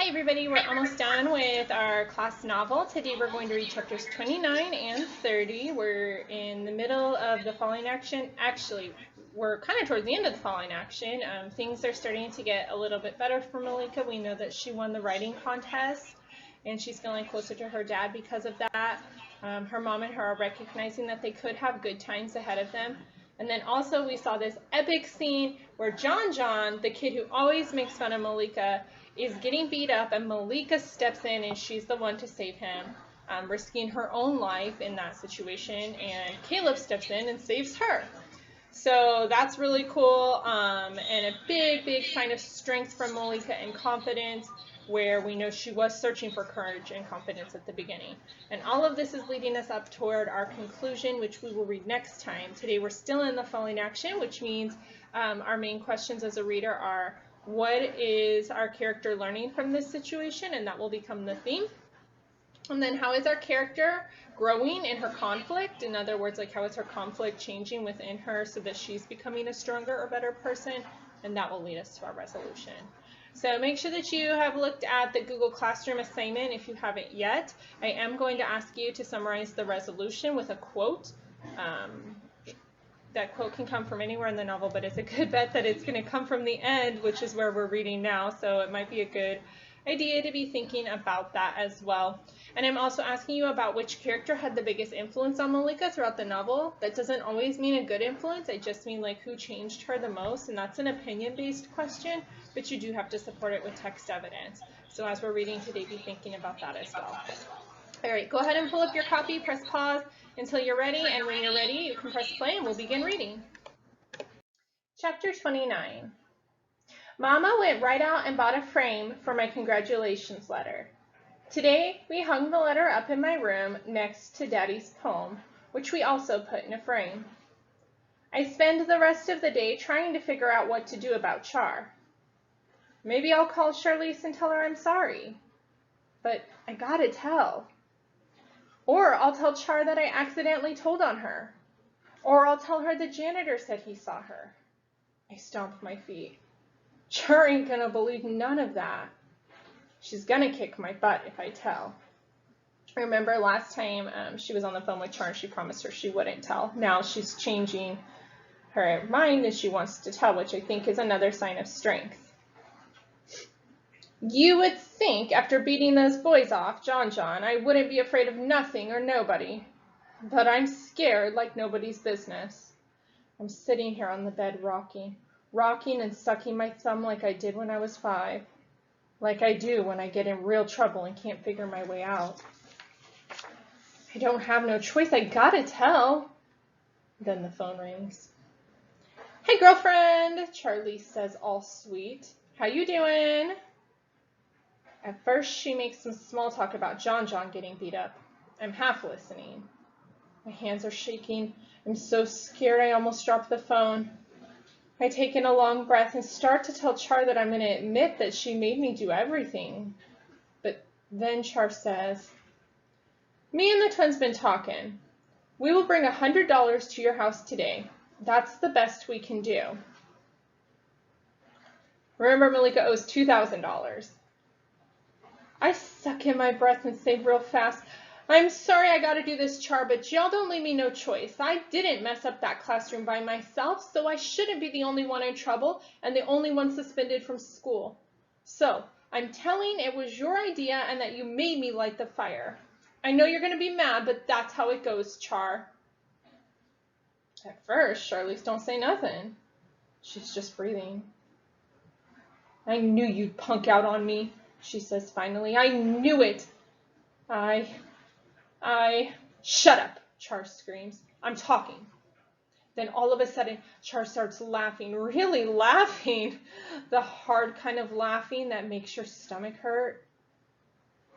everybody, we're almost done with our class novel. Today we're going to read chapters 29 and 30. We're in the middle of the following action. Actually, we're kind of towards the end of the following action. Things are starting to get a little bit better for Maleeka. We know that she won the writing contest and she's feeling closer to her dad because of that. Her mom and her are recognizing that they could have good times ahead of them. And then also we saw this epic scene where John, the kid who always makes fun of Maleeka, is getting beat up, and Maleeka steps in and she's the one to save him, risking her own life in that situation, and Caleb steps in and saves her. So that's really cool, and a big sign of strength from Maleeka and confidence, where we know she was searching for courage and confidence at the beginning. And all of this is leading us up toward our conclusion, which we will read next time. Today we're still in the following action, which means our main questions as a reader are, what is our character learning from this situation? And that will become the theme. And then how is our character growing in her conflict? In other words, like how is her conflict changing within her so that she's becoming a stronger or better person? And that will lead us to our resolution. So make sure that you have looked at the Google Classroom assignment if you haven't yet. I am going to ask you to summarize the resolution with a quote. That quote can come from anywhere in the novel, but it's a good bet that it's going to come from the end, which is where we're reading now. So it might be a good idea to be thinking about that as well. And I'm also asking you about which character had the biggest influence on Maleeka throughout the novel. That doesn't always mean a good influence. I just mean like who changed her the most. And that's an opinion-based question, but you do have to support it with text evidence. So as we're reading today, be thinking about that as well. All right, go ahead and pull up your copy, press pause until you're ready, and when you're ready, you can press play and we'll begin reading. Chapter 29. Mama went right out and bought a frame for my congratulations letter. Today, we hung the letter up in my room next to Daddy's poem, which we also put in a frame. I spend the rest of the day trying to figure out what to do about Char. Maybe I'll call Charlize and tell her I'm sorry, but I gotta tell. Or I'll tell Char that I accidentally told on her. Or I'll tell her the janitor said he saw her. I stomped my feet. Char ain't gonna believe none of that. She's gonna kick my butt if I tell. Remember last time she was on the phone with Char and she promised her she wouldn't tell. Now she's changing her mind and she wants to tell, which I think is another sign of strength. You would think after beating those boys off, John, I wouldn't be afraid of nothing or nobody. But I'm scared like nobody's business. I'm sitting here on the bed rocking and sucking my thumb like I did when I was 5. Like I do when I get in real trouble and can't figure my way out. I don't have no choice. I gotta tell. Then the phone rings. Hey, girlfriend, Charlize says all sweet. How you doing? At first, she makes some small talk about John getting beat up. I'm half listening. My hands are shaking. I'm so scared I almost dropped the phone. I take in a long breath and start to tell Char that I'm going to admit that she made me do everything. But then Char says, me and the twins been talking. We will bring $100 to your house today. That's the best we can do. Remember, Maleeka owes $2,000. I suck in my breath and say real fast, I'm sorry I gotta do this, Char, but y'all don't leave me no choice. I didn't mess up that classroom by myself, so I shouldn't be the only one in trouble and the only one suspended from school. So, I'm telling it was your idea and that you made me light the fire. I know you're gonna be mad, but that's how it goes, Char. At first, Charlize don't say nothing. She's just breathing. I knew you'd punk out on me, she says finally. I knew it. Shut up, Char screams. I'm talking. Then all of a sudden, Char starts laughing, really laughing. The hard kind of laughing that makes your stomach hurt.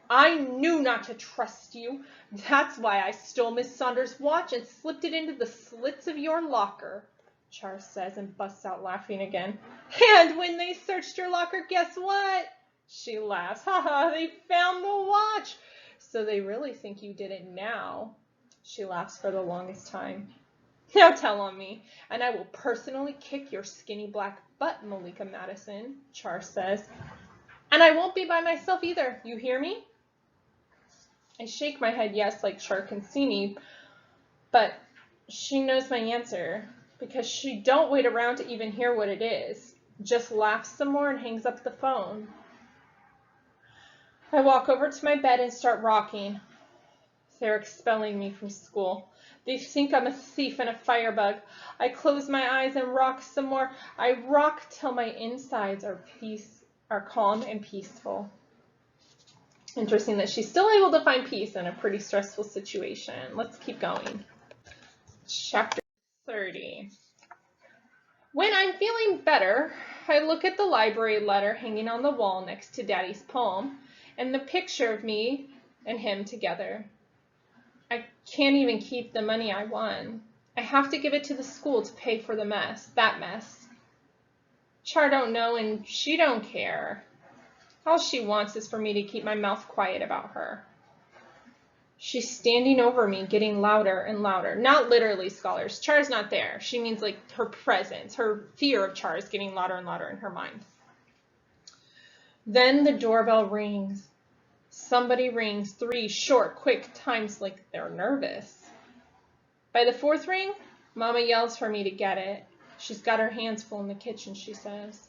I knew not to trust you. That's why I stole Miss Saunders' watch and slipped it into the slits of your locker, Char says and busts out laughing again. And when they searched your locker, guess what? She laughs. Ha, they found the watch. So they really think you did it now. She laughs for the longest time. Now tell on me, and I will personally kick your skinny black butt, Maleeka Madison, Char says. And I won't be by myself either. You hear me? I shake my head yes, like Char can see me, but she knows my answer because she don't wait around to even hear what it is. Just laughs some more and hangs up the phone. I walk over to my bed and start rocking. They're expelling me from school. They think I'm a thief and a firebug. I close my eyes and rock some more. I rock till my insides are calm and peaceful. Interesting that she's still able to find peace in a pretty stressful situation. Let's keep going. Chapter 30. When I'm feeling better, I look at the library letter hanging on the wall next to Daddy's poem and the picture of me and him together. I can't even keep the money I won. I have to give it to the school to pay for that mess. Char don't know and she don't care. All she wants is for me to keep my mouth quiet about her. She's standing over me, getting louder and louder. Not literally, scholars. Char's not there. She means like her presence, her fear of Char is getting louder and louder in her mind. Then the doorbell rings. Somebody rings 3 short, quick times like they're nervous. By the 4th ring, Mama yells for me to get it. She's got her hands full in the kitchen, she says.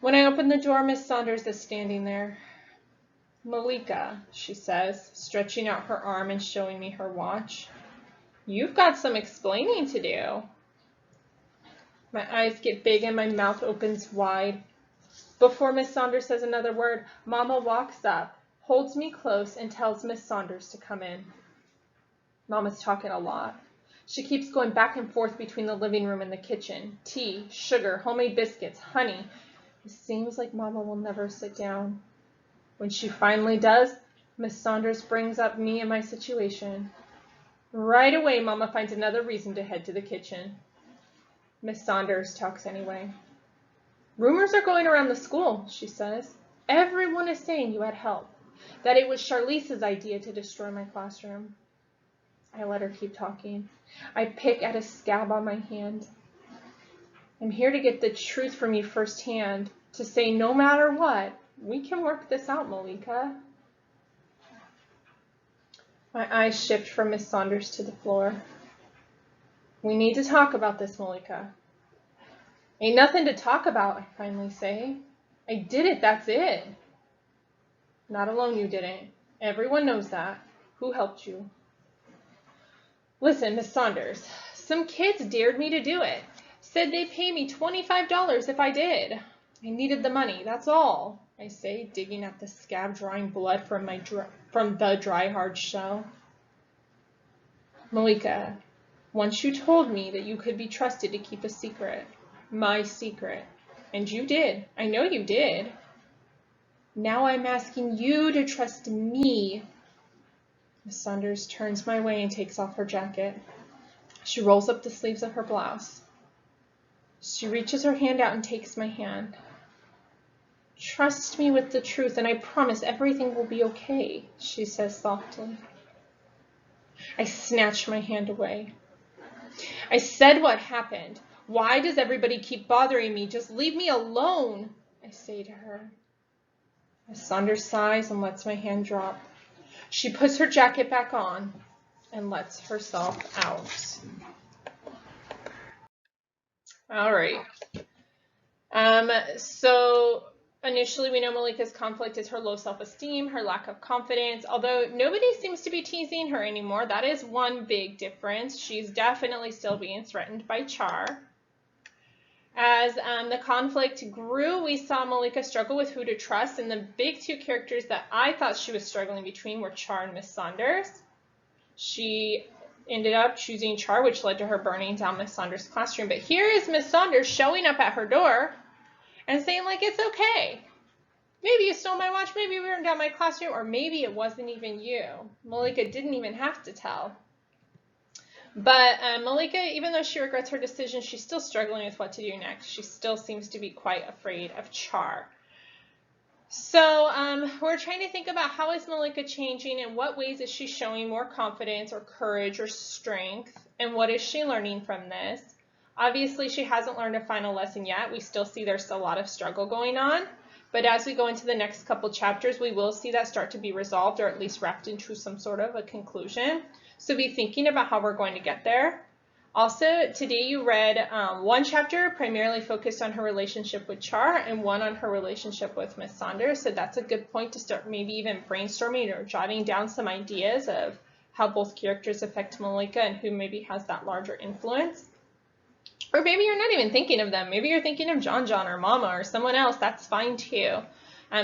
When I open the door, Miss Saunders is standing there. Maleeka, she says, stretching out her arm and showing me her watch. You've got some explaining to do. My eyes get big and my mouth opens wide. Before Miss Saunders says another word, Mama walks up, holds me close, and tells Miss Saunders to come in. Mama's talking a lot. She keeps going back and forth between the living room and the kitchen. Tea, sugar, homemade biscuits, honey. It seems like Mama will never sit down. When she finally does, Miss Saunders brings up me and my situation. Right away, Mama finds another reason to head to the kitchen. Miss Saunders talks anyway. Rumors are going around the school, she says. Everyone is saying you had help, that it was Charlize's idea to destroy my classroom. I let her keep talking. I pick at a scab on my hand. I'm here to get the truth from you firsthand, to say no matter what, we can work this out, Maleeka. My eyes shift from Miss Saunders to the floor. We need to talk about this, Maleeka. Ain't nothing to talk about, I finally say. I did it, that's it. Not alone you didn't. Everyone knows that. Who helped you? Listen, Miss Saunders, some kids dared me to do it. Said they'd pay me $25 if I did. I needed the money, that's all, I say, digging at the scab, drawing blood from the dry, hard shell. Maleeka, once you told me that you could be trusted to keep a secret. My secret. And you did. I know you did. Now I'm asking you to trust me. Miss Saunders turns my way and takes off her jacket. She rolls up the sleeves of her blouse. She reaches her hand out and takes my hand. Trust me with the truth, and I promise everything will be okay, she says softly. I snatch my hand away. I said what happened. Why does everybody keep bothering me? Just leave me alone, I say to her. Miss Saunders sighs and lets my hand drop. She puts her jacket back on and lets herself out. All right. So initially we know Maleeka's conflict is her low self-esteem, her lack of confidence, although nobody seems to be teasing her anymore. That is one big difference. She's definitely still being threatened by Char. As the conflict grew, we saw Maleeka struggle with who to trust, and the big 2 characters that I thought she was struggling between were Char and Miss Saunders. She ended up choosing Char, which led to her burning down Miss Saunders' classroom. But here is Miss Saunders showing up at her door and saying, like, it's okay. Maybe you stole my watch, maybe you burned down my classroom, or maybe it wasn't even you. Maleeka didn't even have to tell. But Maleeka, even though she regrets her decision, she's still struggling with what to do next. She still seems to be quite afraid of Char. So we're trying to think about how is Maleeka changing, and what ways is she showing more confidence or courage or strength, and what is she learning from this? Obviously, she hasn't learned a final lesson yet. We still see there's a lot of struggle going on. But as we go into the next couple chapters, we will see that start to be resolved, or at least wrapped into some sort of a conclusion. So be thinking about how we're going to get there. Also, today you read one chapter primarily focused on her relationship with Char and one on her relationship with Miss Saunders. So that's a good point to start maybe even brainstorming or jotting down some ideas of how both characters affect Maleeka and who maybe has that larger influence. Or maybe you're not even thinking of them. Maybe you're thinking of John or Mama or someone else. That's fine too.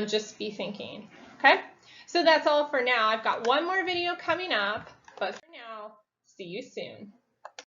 Just be thinking. Okay? So that's all for now. I've got one more video coming up, but for now, see you soon.